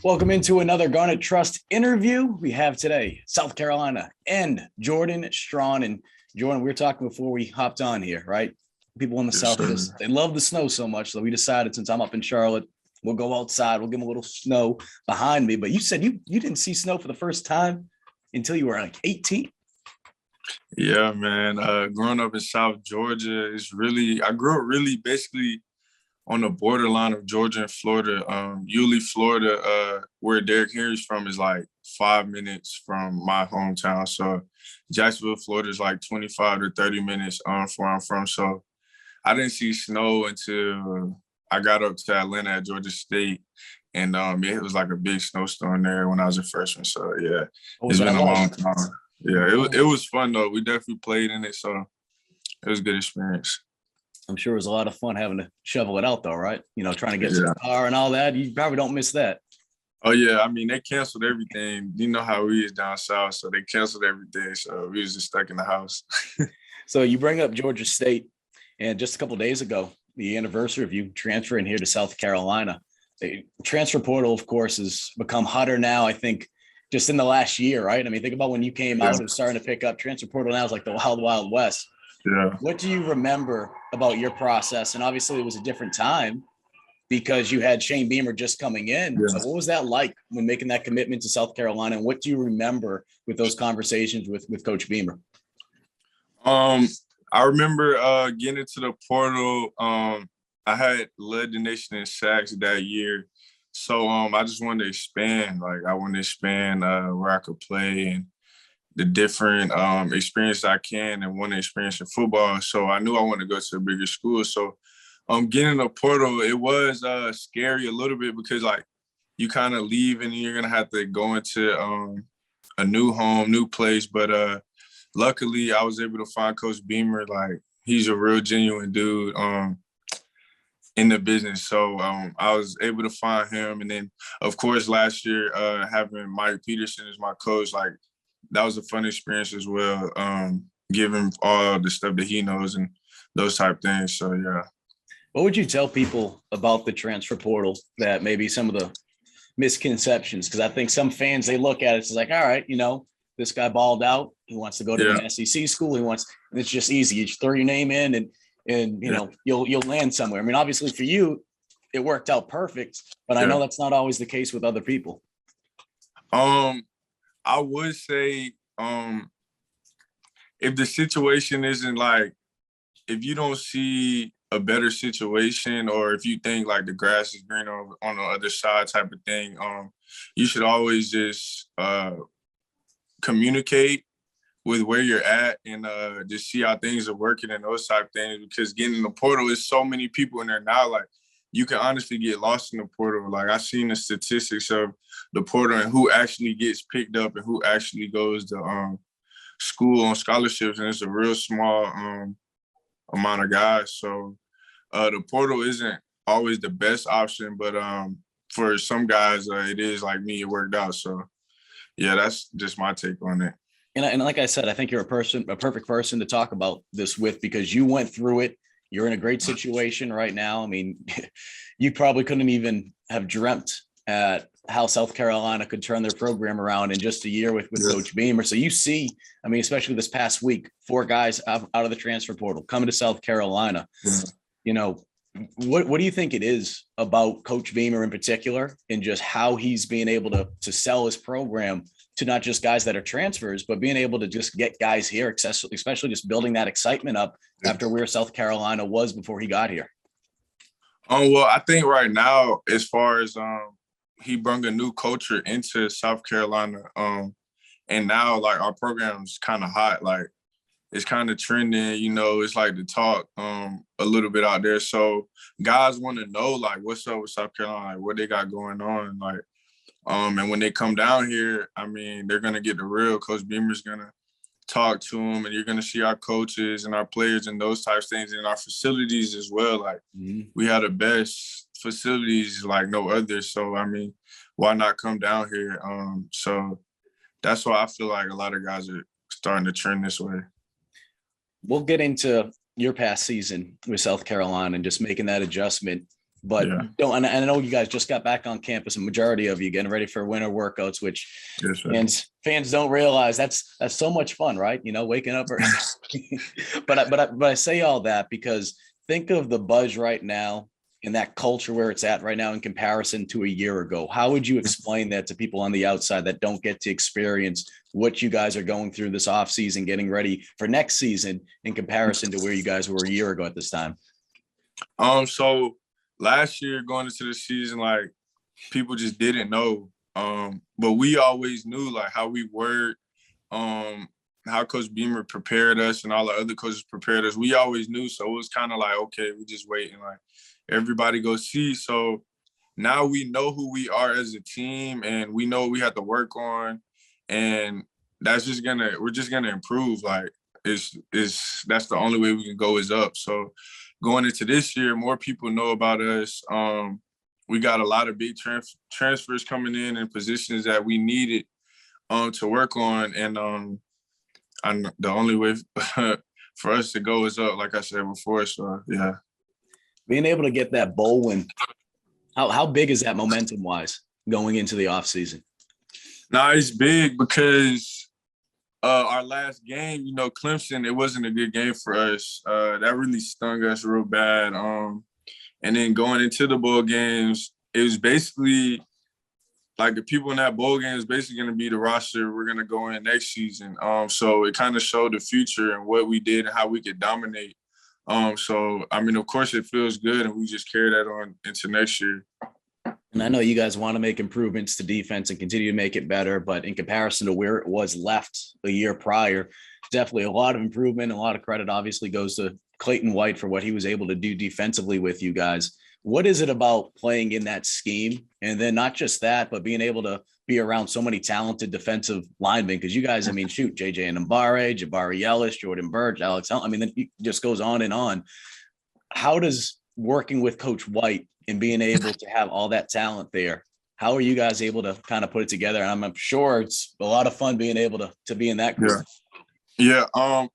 Welcome into another Garnet Trust interview. We have today South Carolina and Jordan Strachan. And Jordan, we were talking before we hopped on here, right? People in the South, they love the snow so much. So we decided, since I'm up in Charlotte, we'll go outside. We'll give them a little snow behind me. But you said you didn't see snow for the first time until you were like 18. Yeah, man. Growing up in South Georgia, I grew up really basically on the borderline of Georgia and Florida. Yulee, Florida, where Derrick Henry's from, is like 5 minutes from my hometown. So Jacksonville, Florida is like 25 to 30 minutes from where I'm from. So I didn't see snow until I got up to Atlanta at Georgia State. And it was like a big snowstorm there when I was a freshman. So yeah, it's been a long time. Yeah, it was fun though. We definitely played in it, so it was a good experience. I'm sure it was a lot of fun having to shovel it out though, right? You know, trying to get to the car and all that. You probably don't miss that. Oh yeah, I mean, they canceled everything. You know how we is down south, so they canceled everything. So we was just stuck in the house. So you bring up Georgia State, and just a couple of days ago, the anniversary of you transferring here to South Carolina. The transfer portal, of course, has become hotter now, I think, just in the last year, right? I mean, think about when you came out and starting to pick up. Transfer portal now is like the wild, wild west. Yeah. What do you remember about your process? And obviously it was a different time because you had Shane Beamer just coming in. Yeah. So what was that like when making that commitment to South Carolina? And what do you remember with those conversations with Coach Beamer? I remember getting into the portal. I had led the nation in sacks that year. So I just wanted to expand. Like I wanted to expand where I could play and the different experience I can and want to experience in football. So I knew I wanted to go to a bigger school. So getting the portal, it was scary a little bit because like you kind of leave and you're gonna have to go into a new home, new place. But luckily I was able to find Coach Beamer. Like he's a real genuine dude in the business. So I was able to find him. And then of course last year having Mike Peterson as my coach, like that was a fun experience as well. Give him all the stuff that he knows and those type things. So yeah. What would you tell people about the transfer portal that maybe some of the misconceptions? Because I think some fans, they look at it, it's like, all right, you know, this guy balled out. He wants to go to an SEC school. And it's just easy. You just throw your name in and you know, you'll land somewhere. I mean, obviously for you, it worked out perfect, but I know that's not always the case with other people. I would say if the situation isn't like, if you don't see a better situation or if you think like the grass is greener on the other side type of thing, you should always just communicate with where you're at and just see how things are working and those type of things, because getting in the portal is so many people in there now, like you can honestly get lost in the portal. Like I've seen the statistics of the portal and who actually gets picked up and who actually goes to school on scholarships, and it's a real small amount of guys. So the portal isn't always the best option, but for some guys, it is. Like me, it worked out. So yeah, that's just my take on it. And like I said, I think you're a perfect person to talk about this with, because you went through it. You're in a great situation right now. I mean, you probably couldn't even have dreamt at how South Carolina could turn their program around in just a year with Coach Beamer. So you see, I mean, especially this past week, 4 guys out of the transfer portal coming to South Carolina. Yeah. You know, what do you think it is about Coach Beamer in particular and just how he's being able to sell his program to not just guys that are transfers, but being able to just get guys here, especially just building that excitement up after where South Carolina was before he got here? Well, I think right now, as far as he brought a new culture into South Carolina, and now like our program's kind of hot, like it's kind of trending, you know, it's like the talk a little bit out there. So guys want to know like what's up with South Carolina, like what they got going on, like. And when they come down here, I mean, they're going to get the real. Coach Beamer's going to talk to them, and you're going to see our coaches and our players and those types of things, and our facilities as well. Like, we have the best facilities like no other. So, I mean, why not come down here? So that's why I feel like a lot of guys are starting to trend this way. We'll get into your past season with South Carolina and just making that adjustment but Yeah. don't. And I know you guys just got back on campus, a majority of you getting ready for winter workouts, which Yes, sir. fans don't realize that's so much fun, right? You know, waking up. But I say all that because think of the buzz right now in that culture where it's at right now in comparison to a year ago. How would you explain that to people on the outside that don't get to experience what you guys are going through this offseason, getting ready for next season in comparison to where you guys were a year ago at this time? So last year going into the season, like people just didn't know. But we always knew like how we were, how Coach Beamer prepared us and all the other coaches prepared us. We always knew. So it was kind of like, okay, we just waiting, like everybody go see. So now we know who we are as a team and we know what we have to work on. And we're just gonna improve. Like that's the only way we can go is up. So going into this year, more people know about us. We got a lot of big transfers coming in positions that we needed to work on. And the only way for us to go is up, like I said before. So yeah. Being able to get that bowl win, how big is that momentum wise going into the offseason? Now it's big because our last game, Clemson, it wasn't a good game for us. That really stung us real bad. And then going into the bowl games, it was basically like the people in that bowl game is basically going to be the roster we're going to go in next season. So it kind of showed the future and what we did and how we could dominate. So, I mean, of course, it feels good, and we just carry that on into next year. And I know you guys want to make improvements to defense and continue to make it better, but in comparison to where it was left a year prior, definitely a lot of improvement. A lot of credit obviously goes to Clayton White for what he was able to do defensively with you guys. What is it about playing in that scheme? And then not just that, but being able to be around so many talented defensive linemen. Because you guys, I mean, shoot, JJ Anambare, Jabari Ellis, Jordan Burge, Alex Hunt. I mean, it just goes on and on. How does working with Coach White and being able to have all that talent there, how are you guys able to kind of put it together? And I'm sure it's a lot of fun being able to be in that group. Yeah. Well,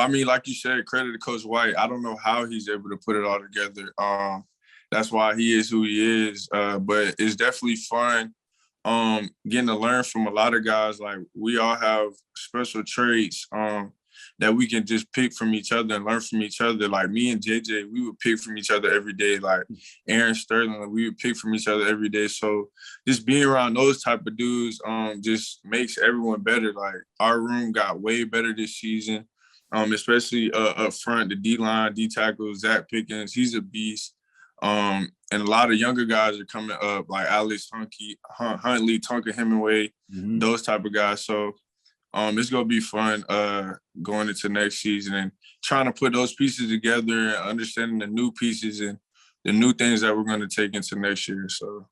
I mean, like you said, credit to Coach White. I don't know how he's able to put it all together. That's why he is who he is. But it's definitely fun getting to learn from a lot of guys. Like we all have special traits that we can just pick from each other and learn from each other. Like me and JJ, we would pick from each other every day. Like Aaron Sterling, like we would pick from each other every day. So just being around those type of dudes just makes everyone better. Like our room got way better this season, especially up front, the D-line, D-tackle, Zach Pickens, he's a beast. And a lot of younger guys are coming up, like Alex Huntley, Tonka Hemingway, those type of guys. So it's going to be fun going into next season and trying to put those pieces together and understanding the new pieces and the new things that we're going to take into next year. So,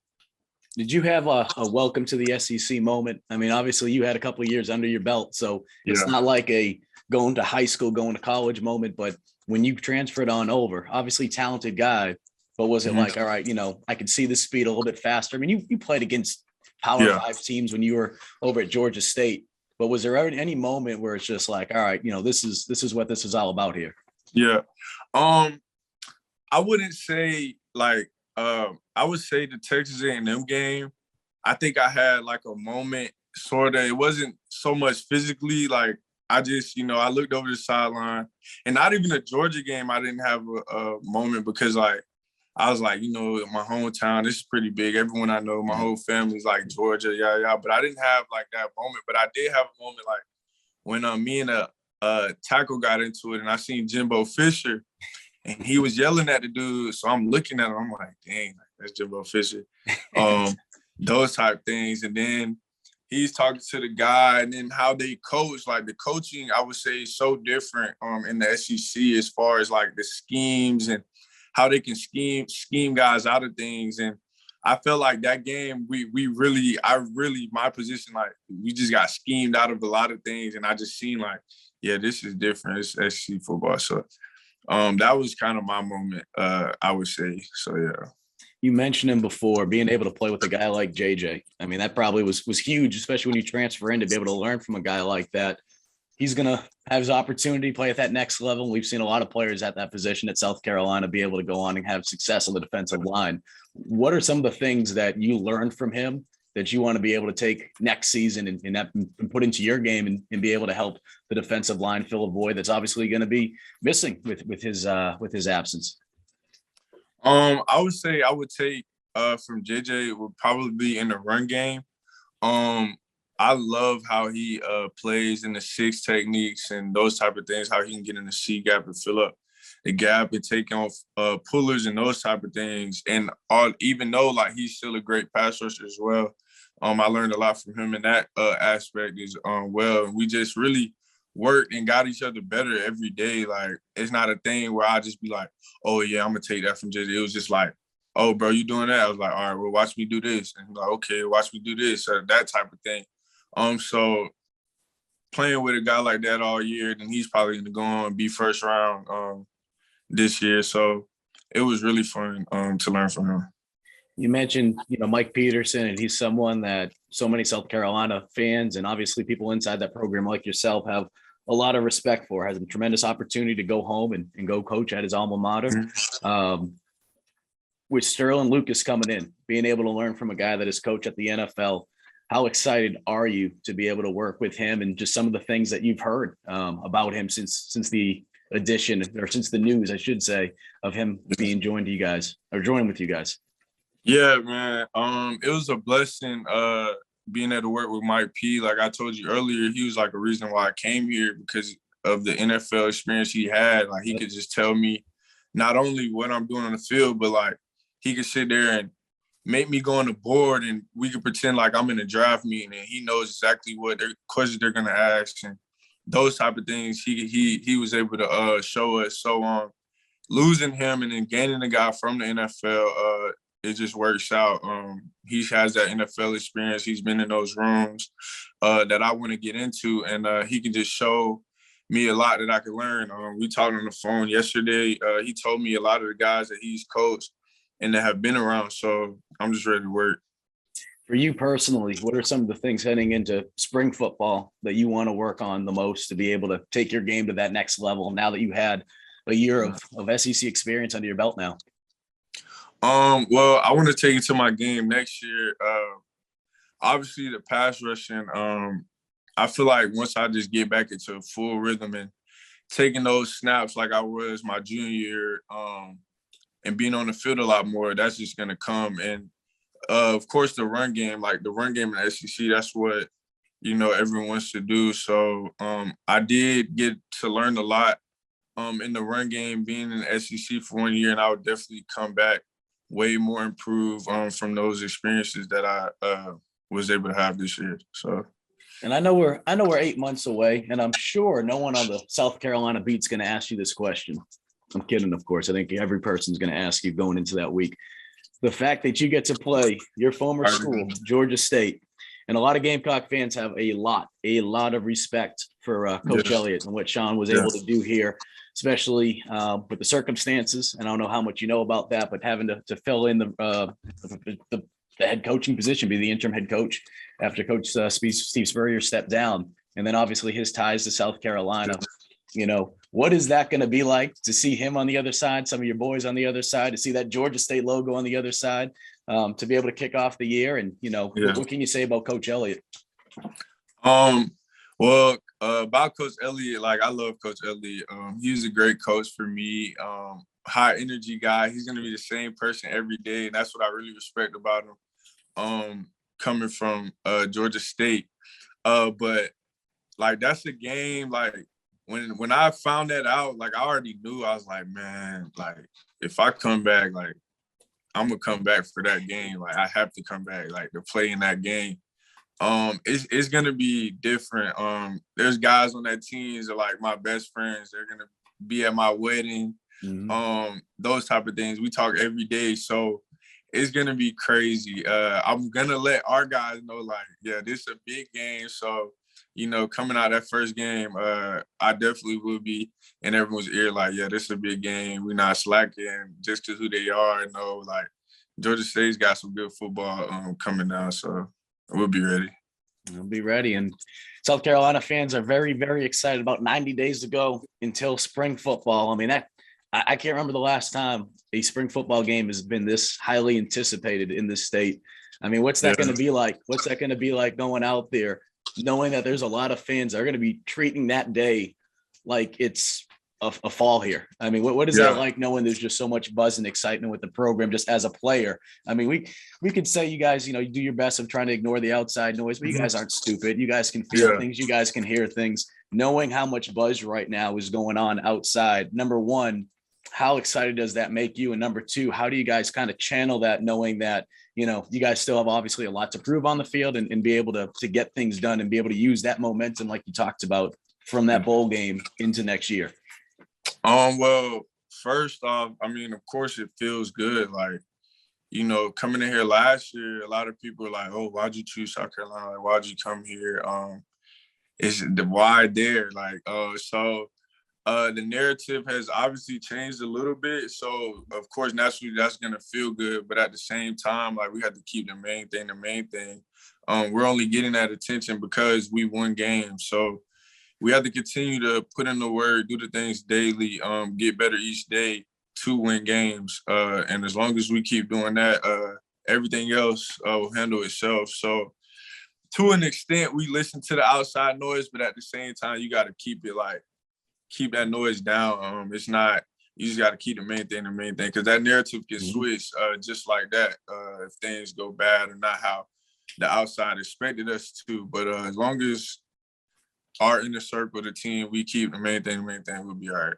did you have a welcome to the SEC moment? I mean, obviously you had a couple of years under your belt, so it's not like a going to high school, going to college moment, but when you transferred on over, obviously talented guy, but was it like, all right, I could see the speed a little bit faster? I mean, you played against Power 5 teams when you were over at Georgia State, but was there ever any moment where it's just like, all right, this is what this is all about here? Yeah. I wouldn't say like, I would say the Texas A&M game, I think I had like a moment sort of, it wasn't so much physically, like I just, I looked over the sideline and not even the Georgia game, I didn't have a moment because like, I was like, my hometown, this is pretty big. Everyone I know, my whole family's like Georgia, yeah. But I didn't have like that moment. But I did have a moment like when me and a tackle got into it and I seen Jimbo Fisher and he was yelling at the dude. So I'm looking at him, I'm like, dang, that's Jimbo Fisher. Those type things. And then he's talking to the guy and then how they coach, like the coaching, I would say is so different in the SEC as far as like the schemes and how they can scheme guys out of things. And I felt like that game, my position, like we just got schemed out of a lot of things. And I just seen like, yeah, this is different. It's SEC football. So that was kind of my moment, I would say. So, yeah. You mentioned him before, being able to play with a guy like JJ. I mean, that probably was huge, especially when you transfer in to be able to learn from a guy like that. he's going to have his opportunity to play at that next level. We've seen a lot of players at that position at South Carolina be able to go on and have success on the defensive line. What are some of the things that you learned from him that you want to be able to take next season and put into your game and be able to help the defensive line fill a void that's obviously going to be missing with his absence? I would say I would take from JJ would probably be in the run game. I love how he plays in the six techniques and those type of things, how he can get in the C gap and fill up the gap and take off pullers and those type of things. And even though like he's still a great pass rusher as well, I learned a lot from him in that aspect as well. We just really worked and got each other better every day. Like it's not a thing where I just be like, oh yeah, I'm gonna take that from JJ. It was just like, oh bro, you doing that? I was like, all right, well watch me do this. And like, okay, watch me do this. So that type of thing. So playing with a guy like that all year, then he's probably gonna go on and be first round this year. So it was really fun to learn from him. You mentioned, Mike Peterson, and he's someone that so many South Carolina fans and obviously people inside that program like yourself have a lot of respect for. Has a tremendous opportunity to go home and go coach at his alma mater. With Sterling Lucas coming in, being able to learn from a guy that is coach at the NFL, how excited are you to be able to work with him and just some of the things that you've heard about him since the addition, or since the news, I should say, of him being joining with you guys? Yeah, man. It was a blessing being able to work with Mike P. Like I told you earlier, he was like a reason why I came here because of the NFL experience he had. Like he could just tell me not only what I'm doing on the field, but like he could sit there and make me go on the board and we could pretend like I'm in a draft meeting and he knows exactly what questions they're gonna ask and those type of things. He was able to show us. So losing him and then gaining a guy from the NFL, it just works out. He has that NFL experience. He's been in those rooms that I want to get into, and he can just show me a lot that I can learn. We talked on the phone yesterday. He told me a lot of the guys that he's coached and that have been around. So I'm just ready to work. For you personally, what are some of the things heading into spring football that you want to work on the most to be able to take your game to that next level now that you had a year of SEC experience under your belt now? Well, I want to take it to my game next year. Obviously, the pass rushing, I feel like once I just get back into a full rhythm and taking those snaps like I was my junior year and being on the field a lot more, that's just going to come. And, of course, the run game in the SEC, that's what, everyone wants to do. So I did get to learn a lot in the run game being in the SEC for 1 year, and I would definitely come back way more improved from those experiences that I was able to have this year. So, and I know we're 8 months away, and I'm sure no one on the South Carolina beat's going to ask you this question. I'm kidding, of course. I think every person's going to ask you going into that week. The fact that you get to play your former school, Georgia State, and a lot of Gamecock fans have a lot of respect for Coach Elliott and what Sean was able to do here, especially with the circumstances. And I don't know how much you know about that, but having to fill in the head coaching position, be the interim head coach after Coach Steve Spurrier stepped down, and then obviously his ties to South Carolina. What is that going to be like to see him on the other side, some of your boys on the other side, to see that Georgia State logo on the other side, to be able to kick off the year? And, what can you say about Coach Elliott? Well, about Coach Elliott, like I love Coach Elliott. He's a great coach for me. High energy guy. He's going to be the same person every day. And that's what I really respect about him. Coming from Georgia State. But like, that's a game, like, when I found that out, like I already knew. I was like, man, like if I come back, like I'm gonna come back for that game. Like I have to come back, like to play in that game. It's gonna be different. There's guys on that team that are like my best friends. They're gonna be at my wedding. Those type of things. We talk every day, so it's gonna be crazy. I'm gonna let our guys know, like, yeah, this is a big game. So, coming out that first game, I definitely will be in everyone's ear, like, yeah, this is a big game. We're not slacking just because who they are. Like Georgia State's got some good football coming down, so we'll be ready. I'll be ready. And South Carolina fans are very, very excited about 90 days to go until spring football. I mean, I can't remember the last time a spring football game has been this highly anticipated in this state. I mean, what's that going to be like? What's that going to be like going out there, knowing that there's a lot of fans that are going to be treating that day like it's a fall here? I mean, what is that like, knowing there's just so much buzz and excitement with the program just as a player? I mean, we could say you guys, you do your best of trying to ignore the outside noise, but you guys aren't stupid. You guys can feel things. You guys can hear things. Knowing how much buzz right now is going on outside, number one, how excited does that make you? And number two, how do you guys kind of channel that, knowing that, you guys still have obviously a lot to prove on the field and be able to get things done and be able to use that momentum like you talked about from that bowl game into next year? Well, first off, I mean, of course it feels good. Like, coming in here last year, a lot of people are like, oh, why'd you choose South Carolina? Like, why'd you come here? It's the why there. Like, the narrative has obviously changed a little bit. So, of course, naturally, that's going to feel good. But at the same time, like, we have to keep the main thing the main thing. We're only getting that attention because we won games. So we have to continue to put in the work, do the things daily, get better each day to win games. And as long as we keep doing that, everything else will handle itself. So to an extent, we listen to the outside noise, but at the same time, you got to keep that noise down. It's not, you just got to keep the main thing, because that narrative can switch just like that if things go bad or not how the outside expected us to. But as long as our inner circle, the team, we keep the main thing, we'll be all right.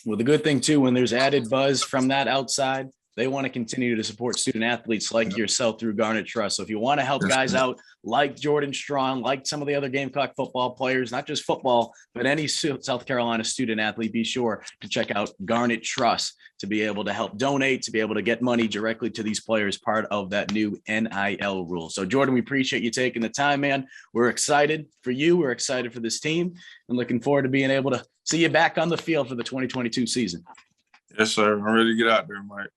Well, the good thing too, when there's added buzz from that outside, they want to continue to support student athletes like yourself through Garnet Trust. So if you want to help guys out like Jordan Strachan, like some of the other Gamecock football players, not just football, but any South Carolina student athlete, be sure to check out Garnet Trust to be able to help donate, to be able to get money directly to these players, part of that new NIL rule. So Jordan, we appreciate you taking the time, man. We're excited for you. We're excited for this team and looking forward to being able to see you back on the field for the 2022 season. Yes, sir. I'm ready to get out there, Mike.